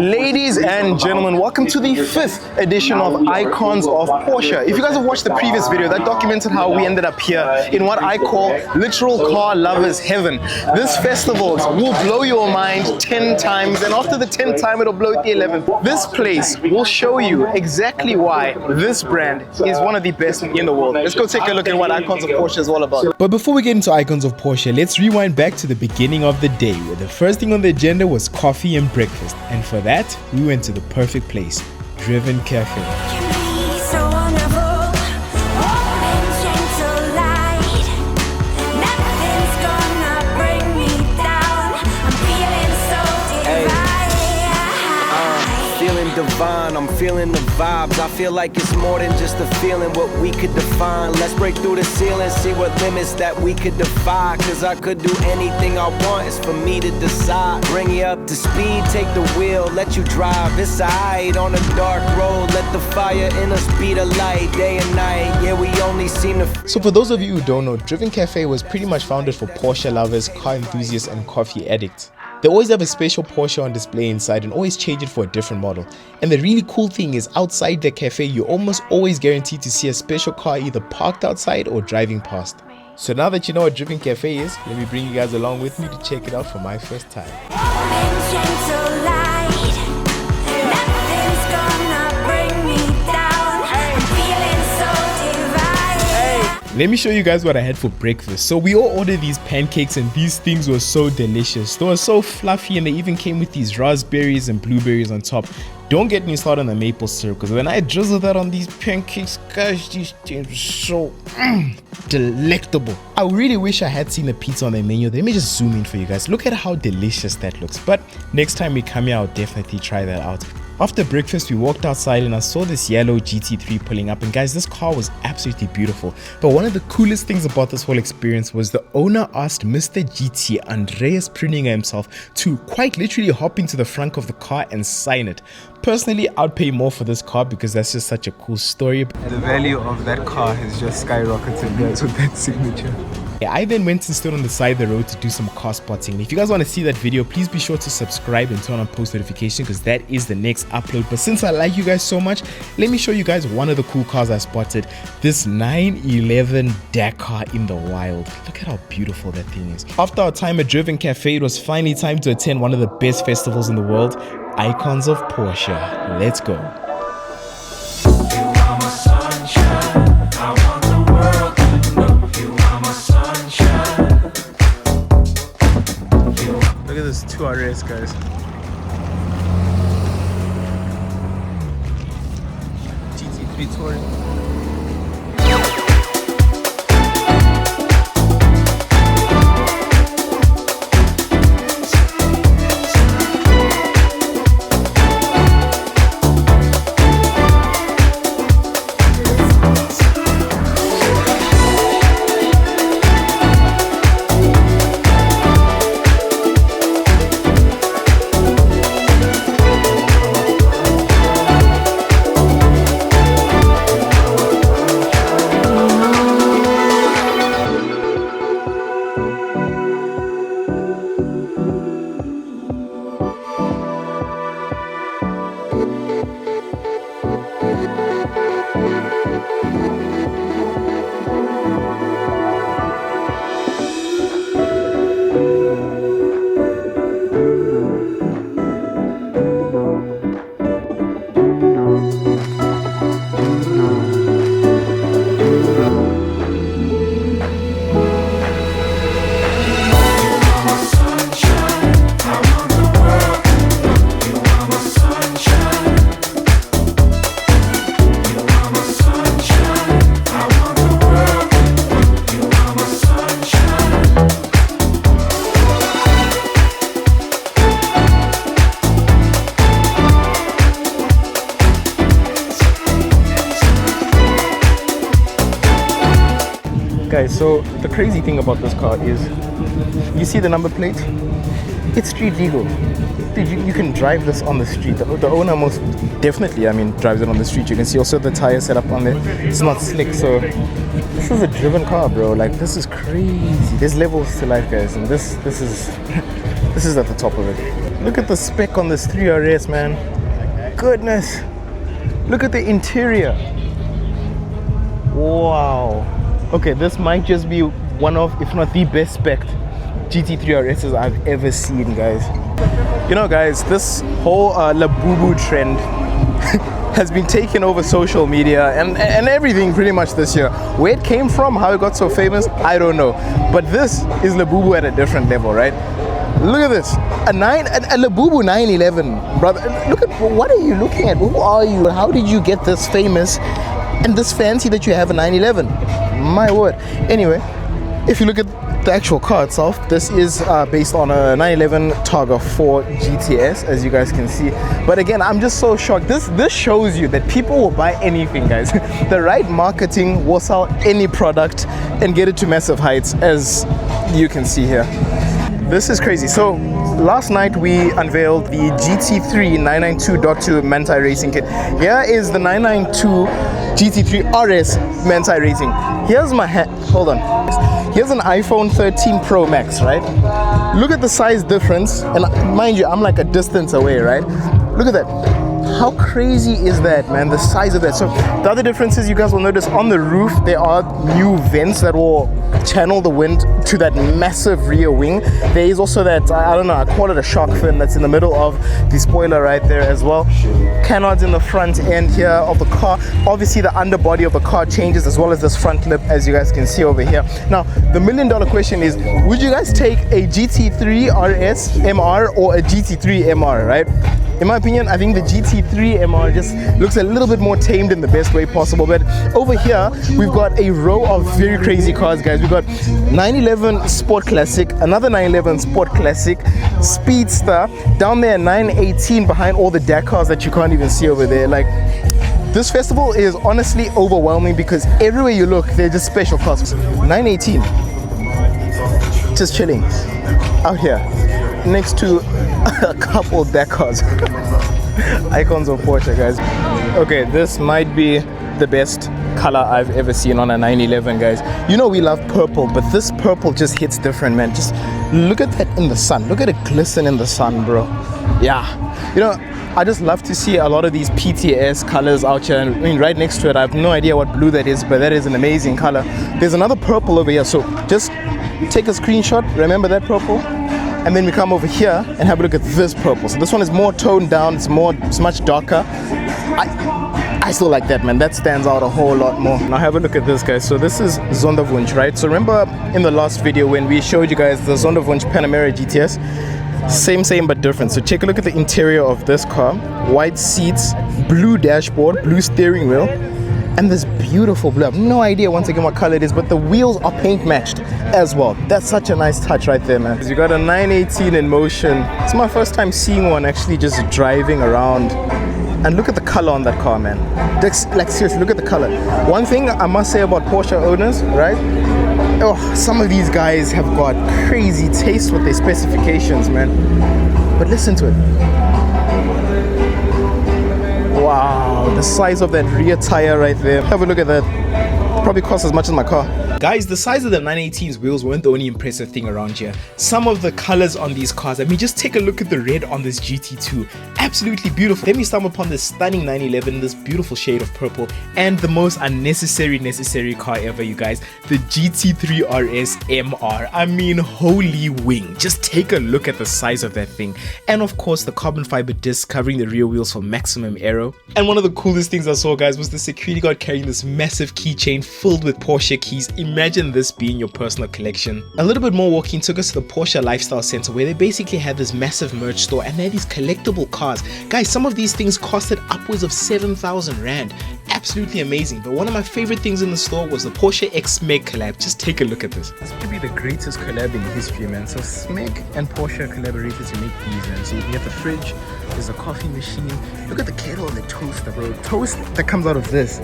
Ladies and gentlemen, welcome to the 5th edition of Icons of Porsche. If you guys have watched the previous video, that documented how we ended up here in what I call literal car lovers heaven. This festival will blow your mind 10 times, and after the 10th time, it'll blow it the 11th. This place will show you exactly why this brand is one of the best in the world. Let's go take a look at what Icons of Porsche is all about. But before we get into Icons of Porsche, let's rewind back to the beginning of the day, where the first thing on the agenda was coffee and breakfast. And for that, we went to the perfect place, Driven Cafe. Divine, I'm feeling the vibes. I feel like it's more than just a feeling, what we could define. Let's break through the ceiling, see what limits that we could defy. Cause I could do anything I want, it's for me to decide. Bring you up to speed, take the wheel, let you drive. It's alright on a dark road, let the fire in us be the light. Day and night, yeah, we only seem to... So for those of you who don't know, Driven Cafe was pretty much founded for Porsche lovers, car enthusiasts and coffee addicts. They always have a special Porsche on display inside and always change it for a different model. And the really cool thing is, outside the cafe, you're almost always guaranteed to see a special car either parked outside or driving past. So now that you know what Driven Cafe is, let me bring you guys along with me to check it out for my first time. Let me show you guys what I had for breakfast. So we all ordered these pancakes and these things were so delicious. They were so fluffy and they even came with these raspberries and blueberries on top. Don't get me started on the maple syrup, because when I drizzled that on these pancakes, gosh, these things were so delectable. I really wish I had seen the pizza on the menu. Let me just zoom in for you guys. Look at how delicious that looks. But next time we come here, I'll definitely try that out. After breakfast, we walked outside and I saw this yellow GT3 pulling up, and guys, this car was absolutely beautiful. But one of the coolest things about this whole experience was the owner asked Mr. GT, Andreas Pruninger himself, to quite literally hop into the front of the car and sign it. Personally, I'd pay more for this car because that's just such a cool story. The value of that car has just skyrocketed, guys, with that signature. I then went and stood on the side of the road to do some car spotting. If you guys want to see that video, please be sure to subscribe and turn on post notification, because that is the next upload. But since I like you guys so much, let me show you guys one of the cool cars I spotted. This 911 Dakar in the wild. Look at how beautiful that thing is. After our time at Driven Cafe, it was finally time to attend one of the best festivals in the world, Icons of Porsche. Let's go. Look at this 2RS, guys. GT3 Touring. Guys, so the crazy thing about this car is, you see the number plate? It's street legal. Dude, you can drive this on the street. The owner most definitely, drives it on the street. You can see also the tire setup on there. It's not slick, so this is a driven car, bro. Like, this is crazy. There's levels to life, guys, and this is this is at the top of it. Look at the spec on this 3RS, man. Goodness. Look at the interior. Wow. Okay, this might just be one of, if not the best spec GT3RSs I've ever seen, guys. You know, guys, this whole Labubu trend has been taking over social media and everything pretty much this year. Where it came from, how it got so famous, I don't know. But this is Labubu at a different level, right? Look at this, a Labubu 911, brother. Look at, what are you looking at? Who are you? How did you get this famous and this fancy that you have a 911? My word. Anyway, if you look at the actual car itself, this is based on a 911 Targa 4 GTS, as you guys can see. But again, I'm just so shocked. This shows you that people will buy anything, guys. The right marketing will sell any product and get it to massive heights, as you can see here. This is crazy. So last night we unveiled the GT3 992.2 Manthey racing kit. Here is the 992 GT3 RS Manthey racing. Here's my hold on. Here's an iPhone 13 Pro Max, right? Look at the size difference, and mind you, I'm like a distance away, right? Look at that. How crazy is that, man? The size of that. So the other difference is, you guys will notice on the roof there are new vents that will channel the wind to that massive rear wing. There is also that, I don't know, I call it a shark fin that's in the middle of the spoiler right there as well. Canards in the front end here of the car. Obviously the underbody of the car changes, as well as this front lip, as you guys can see over here. Now the $1 million question is, would you guys take a GT3 RS MR or a GT3 MR, right? In my opinion, I think the GT3 MR just looks a little bit more tamed in the best way possible. But over here, we've got a row of very crazy cars, guys. We've got 911 Sport Classic, another 911 Sport Classic, Speedster, down there 918 behind all the Dakars that you can't even see over there. Like, this festival is honestly overwhelming because everywhere you look, they're just special cars. 918, just chilling out here next to a couple Dakars. Icons of Porsche, guys. Okay, this might be the best color I've ever seen on a 911, guys. You know we love purple, but this purple just hits different, man. Just look at that in the sun. Look at it glisten in the sun, bro. Yeah, you know, I just love to see a lot of these PTS colors out here. I mean, right next to it, I have no idea what blue that is, but that is an amazing color. There's another purple over here, so just take a screenshot. Remember that purple? And then we come over here and have a look at this purple. So this one is more toned down, it's much darker. I still like that, man. That stands out a whole lot more. Now have a look at this, guys. So this is Sonderwunsch, right? So remember in the last video when we showed you guys the Sonderwunsch Panamera GTS? Same but different. So take a look at the interior of this car. White seats, blue dashboard, blue steering wheel, and this beautiful blue. I have no idea once again what color it is, but the wheels are paint matched as well. That's such a nice touch right there, man. You got a 918 in motion. It's my first time seeing one actually just driving around. And look at the color on that car, man. Like seriously, look at the color. One thing I must say about Porsche owners, right? Oh, some of these guys have got crazy taste with their specifications, man. But listen to it. Wow, the size of that rear tire right there. Have a look at that. Probably costs as much as my car. Guys, the size of the 918's wheels weren't the only impressive thing around here. Some of the colors on these cars, I mean, just take a look at the red on this GT2. Absolutely beautiful. Then we stumble upon this stunning 911, this beautiful shade of purple, and the most necessary car ever, you guys, the GT3 RS MR. I mean, holy wing. Just take a look at the size of that thing. And of course, the carbon fiber disc covering the rear wheels for maximum aero. And one of the coolest things I saw, guys, was the security guard carrying this massive keychain filled with Porsche keys. Imagine this being your personal collection. A little bit more walking took us to the Porsche Lifestyle Center, where they basically had this massive merch store and they had these collectible cars. Guys, some of these things costed upwards of 7,000 Rand. Absolutely amazing. But one of my favorite things in the store was the Porsche X Smeg collab. Just take a look at this. This could be the greatest collab in history, man. So Smeg and Porsche collaborated to make these, and so you can get the fridge, there's a coffee machine. Look at the kettle and the toaster, bro. Toast that comes out of this.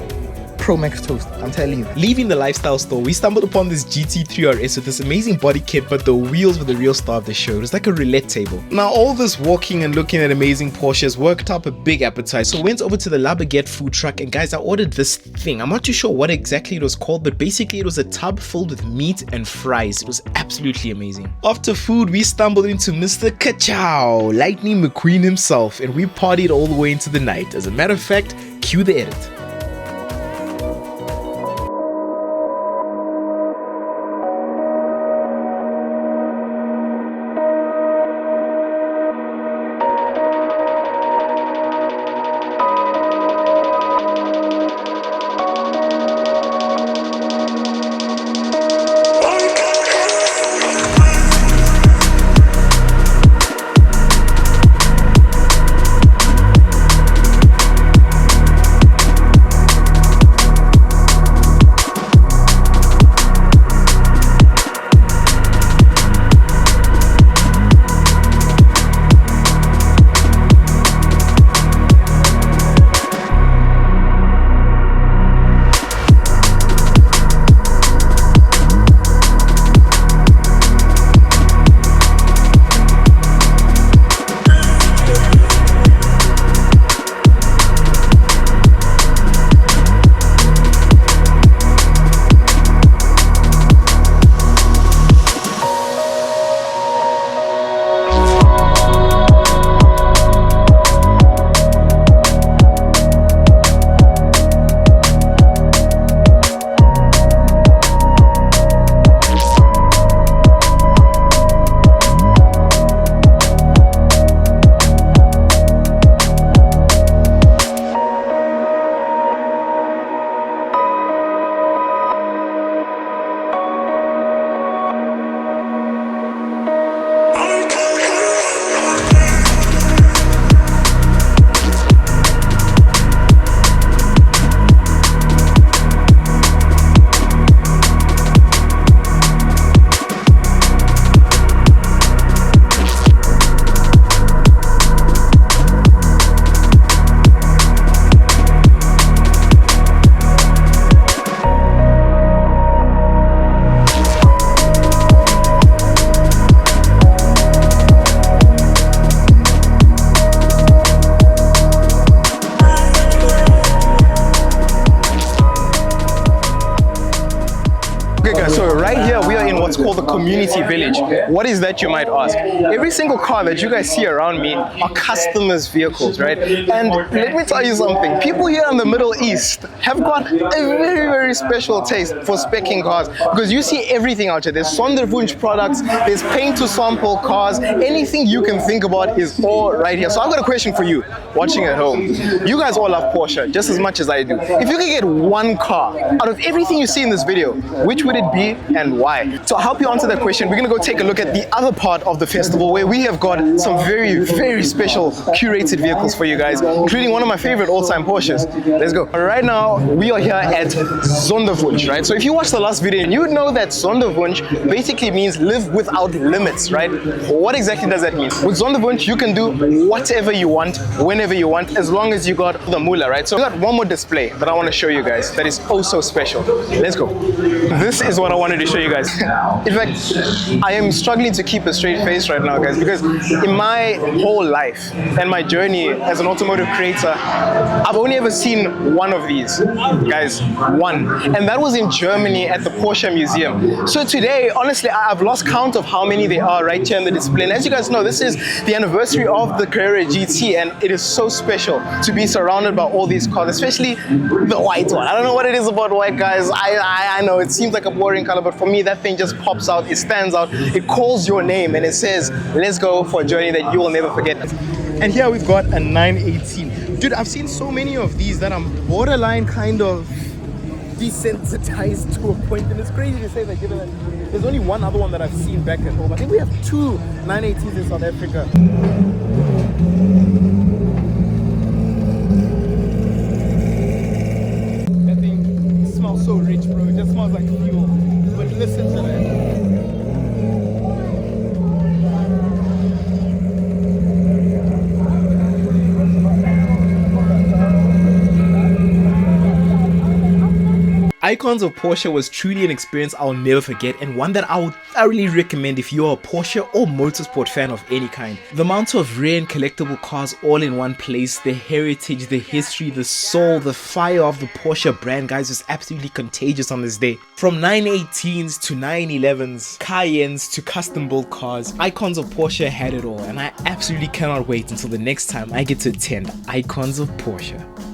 Pro Max toast, I'm telling you. Leaving the lifestyle store, we stumbled upon this GT3 RS with this amazing body kit, but the wheels were the real star of the show. It was like a roulette table. Now, all this walking and looking at amazing Porsches worked up a big appetite, so went over to the La Baguette food truck, and guys, I ordered this thing. I'm not too sure what exactly it was called, but basically it was a tub filled with meat and fries. It was absolutely amazing. After food, we stumbled into Mr. Kachow, Lightning McQueen himself, and we partied all the way into the night. As a matter of fact, cue the edit. called the community village. What is that, you might ask? Every single car that you guys see around me are customers' vehicles, right? And let me tell you something. People here in the Middle East have got a very, very special taste for speccing cars, because you see everything out here. There's Sonderwunsch products, there's paint to sample cars, anything you can think about is all right here. So I've got a question for you watching at home. You guys all love Porsche just as much as I do. If you could get one car out of everything you see in this video, which would it be and why? To help you answer that question, we're gonna go take a look at the other part of the festival where we have got some very, very special curated vehicles for you guys, including one of my favorite all-time Porsches. Let's go. Right now, we are here at Sonderwunsch, right? So if you watched the last video, you would know that Sonderwunsch basically means live without limits, right? What exactly does that mean? With Sonderwunsch, you can do whatever you want, whenever you want, as long as you got the moolah, right? So we got one more display that I want to show you guys that is oh so special. Let's go. This is what I wanted to show you guys. In fact, I am struggling to keep a straight face right now, guys, because in my whole life and my journey as an automotive creator, I've only ever seen one of these, guys, one. And that was in Germany at the Porsche Museum. So today, honestly, I've lost count of how many there are right here in the display. And as you guys know, this is the anniversary of the Curated GT, and it is so special to be surrounded by all these cars, especially the white one. I don't know what it is about white, guys. I know it seems like a boring color, but for me, that thing just pops out, it stands out, it calls your name, and it says, let's go for a journey that you will never forget. And here we've got a 918. Dude, I've seen so many of these that I'm borderline kind of desensitized to a point, and it's crazy to say that given that there's only one other one that I've seen back at home. I think we have two 918s in South Africa. That thing smells so rich, bro. It just smells like fuel. But listen to that. Icons of Porsche was truly an experience I'll never forget, and one that I would thoroughly recommend if you're a Porsche or motorsport fan of any kind. The amount of rare and collectible cars all in one place, the heritage, the history, the soul, the fire of the Porsche brand, guys, was absolutely contagious on this day. From 918s to 911s, Cayennes to custom built cars, Icons of Porsche had it all, and I absolutely cannot wait until the next time I get to attend Icons of Porsche.